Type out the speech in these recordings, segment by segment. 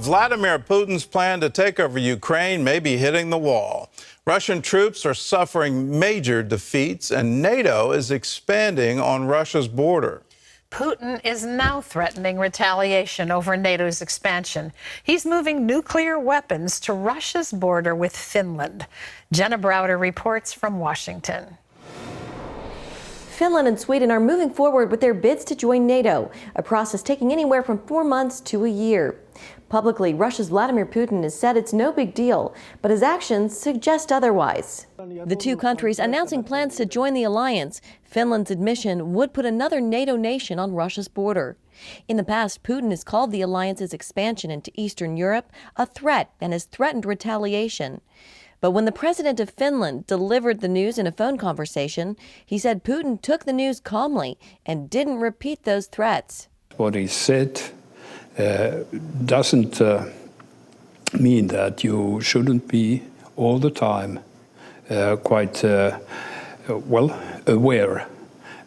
Vladimir Putin's plan to take over Ukraine may be hitting the wall. Russian troops are suffering major defeats, and NATO is expanding on Russia's border. Putin is now threatening retaliation over NATO's expansion. He's moving nuclear weapons to Russia's border with Finland. Jenna Browder reports from Washington. Finland and Sweden are moving forward with their bids to join NATO, a process taking anywhere from 4 months to a year. Publicly, Russia's Vladimir Putin has said it's no big deal, but his actions suggest otherwise. The two countries announcing plans to join the alliance. Finland's admission would put another NATO nation on Russia's border. In the past, Putin has called the alliance's expansion into Eastern Europe a threat and has threatened retaliation. But when the president of Finland delivered the news in a phone conversation, he said Putin took the news calmly and didn't repeat those threats. What he said doesn't mean that you shouldn't be all the time quite aware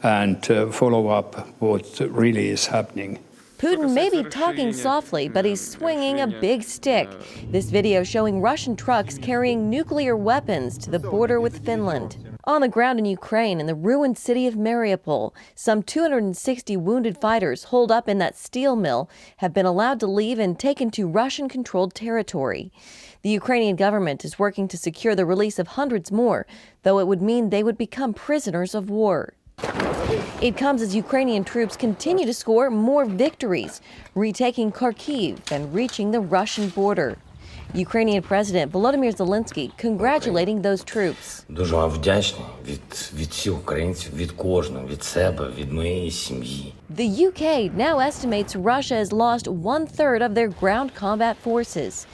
and follow up what really is happening. Putin may be talking softly, but he's swinging a big stick. This video showing Russian trucks carrying nuclear weapons to the border with Finland. On the ground in Ukraine, in the ruined city of Mariupol, some 260 wounded fighters holed up in that steel mill have been allowed to leave and taken to Russian-controlled territory. The Ukrainian government is working to secure the release of hundreds more, though it would mean they would become prisoners of war. It comes as Ukrainian troops continue to score more victories, retaking Kharkiv and reaching the Russian border. Ukrainian President Volodymyr Zelensky congratulating those troops. Дуже вам вдячний від всіх українців, від кожного, від себе, від моєї сім'ї. The UK now estimates Russia has lost 1/3 of their ground combat forces.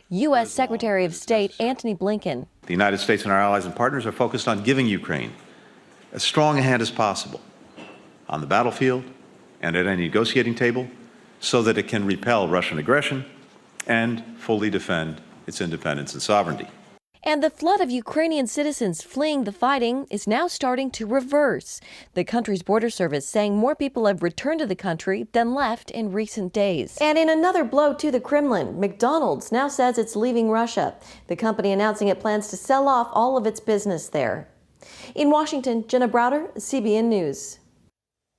U.S. Secretary of State Antony Blinken. The United States and our allies and partners are focused on giving Ukraine as strong a hand as possible on the battlefield and at any negotiating table so that it can repel Russian aggression and fully defend its independence and sovereignty. And the flood of Ukrainian citizens fleeing the fighting is now starting to reverse. The country's border service saying more people have returned to the country than left in recent days. And in another blow to the Kremlin, McDonald's now says it's leaving Russia. The company announcing it plans to sell off all of its business there. In Washington, Jenna Browder, CBN News.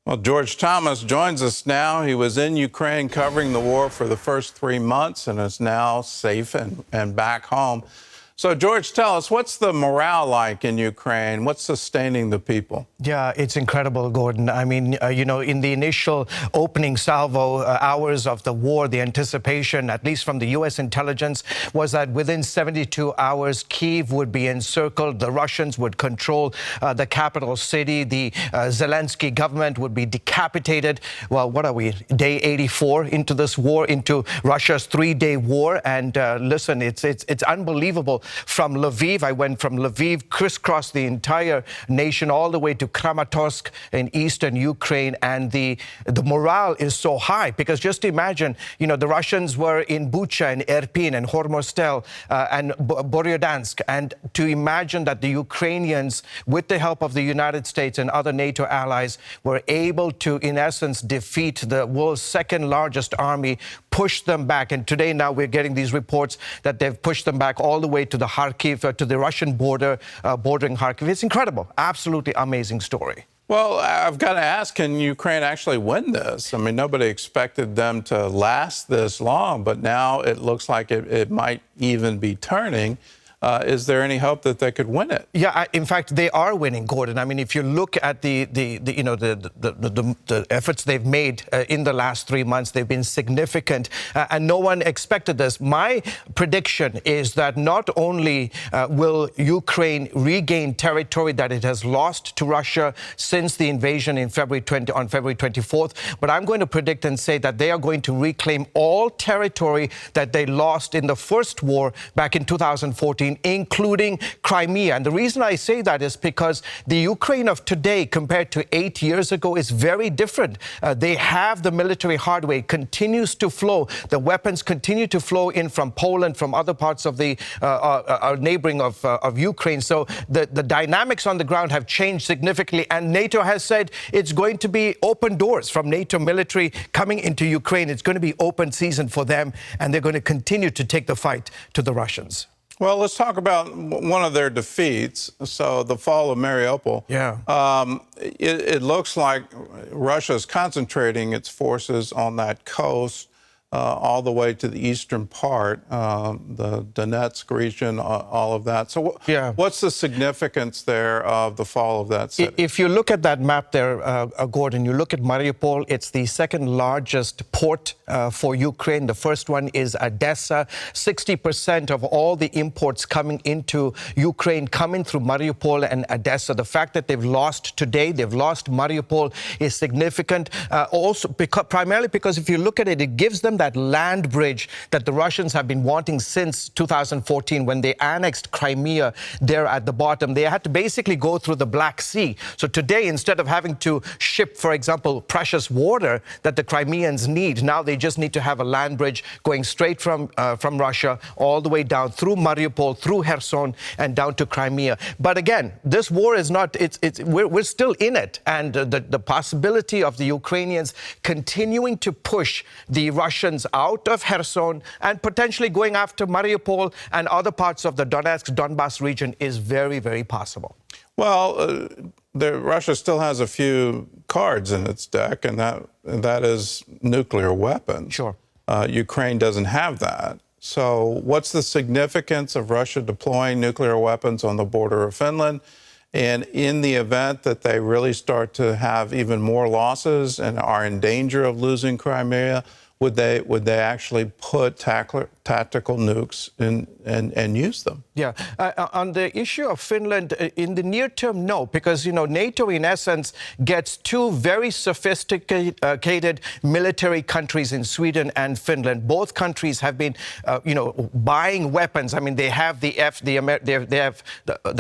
Well, George Thomas joins us now. He was in Ukraine covering the war for the first 3 months and is now safe and back home. So, George, tell us, what's the morale like in Ukraine? What's sustaining the people? Yeah, it's incredible, Gordon. I mean, in the initial opening salvo hours of the war, the anticipation, at least from the U.S. intelligence, was that within 72 hours, Kyiv would be encircled. The Russians would control the capital city. The Zelensky government would be decapitated. Well, what are we, day 84 into this war, into Russia's 3-day war? And listen, it's unbelievable. From Lviv, I went from Lviv, crisscrossed the entire nation all the way to Kramatorsk in eastern Ukraine, and the morale is so high because just imagine, the Russians were in Bucha and Irpin and Hormostel and Boryodansk, and to imagine that the Ukrainians, with the help of the United States and other NATO allies, were able to, in essence, defeat the world's second largest army, push them back. And today now we're getting these reports that they've pushed them back all the way to the Kharkiv, to the Russian border, bordering Kharkiv. It's incredible. Absolutely amazing story. Well, I've got to ask, can Ukraine actually win this? I mean, nobody expected them to last this long, but now it looks like it might even be turning. Is there any hope that they could win it? Yeah, in fact, they are winning, Gordon. I mean, if you look at the efforts they've made in the last 3 months, they've been significant, and no one expected this. My prediction is that not only will Ukraine regain territory that it has lost to Russia since the invasion on February 24th, but I'm going to predict and say that they are going to reclaim all territory that they lost in the first war back in 2014. Ukraine, including Crimea. And the reason I say that is because the Ukraine of today compared to 8 years ago is very different. They have the military hardware. It continues to flow. The weapons continue to flow in from Poland, from other parts of the neighboring of Ukraine. So the dynamics on the ground have changed significantly. And NATO has said it's going to be open doors from NATO military coming into Ukraine. It's going to be open season for them, and they're going to continue to take the fight to the Russians. Well, let's talk about one of their defeats. So the fall of Mariupol. Yeah. It looks like Russia is concentrating its forces on that coast all the way to the eastern part, the Donetsk region, all of that. So what's the significance there of the fall of that city? If you look at that map there, Gordon, you look at Mariupol, it's the second largest port for Ukraine. The first one is Odessa. 60% of all the imports coming into Ukraine coming through Mariupol and Odessa. The fact that they've lost today, they've lost Mariupol is significant. Also, primarily because if you look at it, it gives them that land bridge that the Russians have been wanting since 2014 when they annexed Crimea there at the bottom. They had to basically go through the Black Sea. So today, instead of having to ship, for example, precious water that the Crimeans need, now they just need to have a land bridge going straight from Russia all the way down through Mariupol, through Kherson, and down to Crimea. But again, this war is not, we're still in it. And the possibility of the Ukrainians continuing to push the Russians out of Kherson and potentially going after Mariupol and other parts of the Donbass region is very, very possible. Well, Russia still has a few cards in its deck, and that is nuclear weapons. Sure. Ukraine doesn't have that. So what's the significance of Russia deploying nuclear weapons on the border of Finland? And in the event that they really start to have even more losses and are in danger of losing Crimea, would they actually put tactical nukes in and use them? Yeah. On the issue of Finland, in the near term, no, because, NATO, in essence, gets two very sophisticated military countries in Sweden and Finland. Both countries have been, buying weapons. I mean, they have the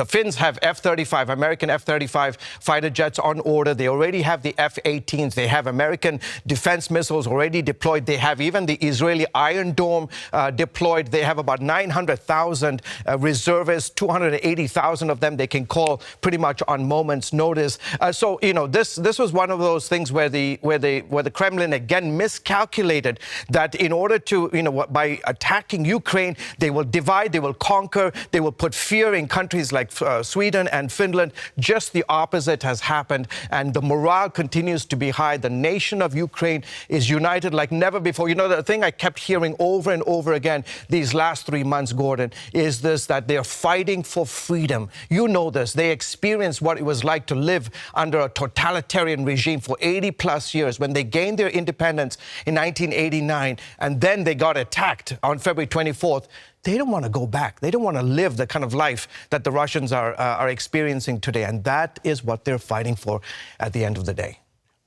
Finns have F-35, American F-35 fighter jets on order. They already have the F-18s. They have American defense missiles already deployed. They have even the Israeli Iron Dome deployed. They have about 900,000 reservists, 280,000 of them they can call pretty much on moment's notice. So this was one of those things where the Kremlin again miscalculated that in order to by attacking Ukraine they will divide, they will conquer, they will put fear in countries like Sweden and Finland. Just the opposite has happened, and the morale continues to be high. The nation of Ukraine is united like never before. The thing I kept hearing over and over again these last 3 months, Gordon, is this, that they're fighting for freedom. You know this. They experienced what it was like to live under a totalitarian regime for 80 plus years when they gained their independence in 1989, and then they got attacked on February 24th. They don't want to go back. They don't want to live the kind of life that the Russians are experiencing today, and that is what they're fighting for at the end of the day.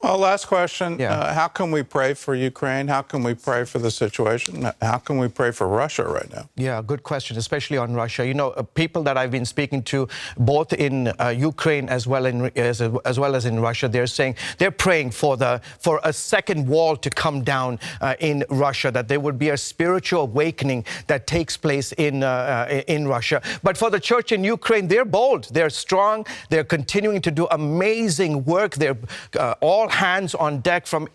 Well, last question. Yeah. How can we pray for Ukraine? How can we pray for the situation? How can we pray for Russia right now? Yeah, good question, especially on Russia. People that I've been speaking to, both in Ukraine as well as in Russia, they're saying they're praying for a second wall to come down in Russia, that there would be a spiritual awakening that takes place in Russia. But for the church in Ukraine, they're bold, they're strong, they're continuing to do amazing work. They're all hands on deck from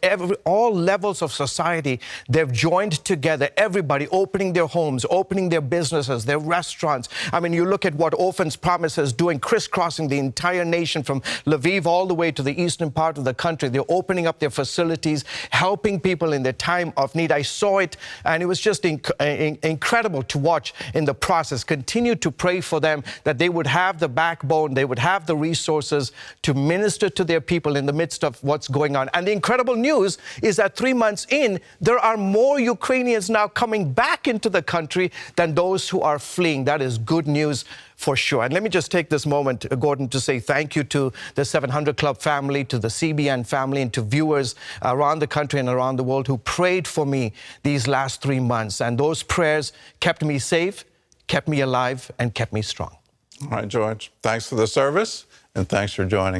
all levels of society. They've joined together, everybody opening their homes, opening their businesses, their restaurants. I mean, you look at what Orphans Promise is doing, crisscrossing the entire nation from Lviv all the way to the eastern part of the country. They're opening up their facilities, helping people in their time of need. I saw it, and it was just incredible to watch in the process. Continue to pray for them, that they would have the backbone, they would have the resources to minister to their people in the midst of what's going on. And the incredible news is that 3 months in, there are more Ukrainians now coming back into the country than those who are fleeing. That is good news for sure. And let me just take this moment, Gordon, to say thank you to the 700 Club family, to the CBN family, and to viewers around the country and around the world who prayed for me these last 3 months. And those prayers kept me safe, kept me alive, and kept me strong. All right, George, thanks for the service, and thanks for joining.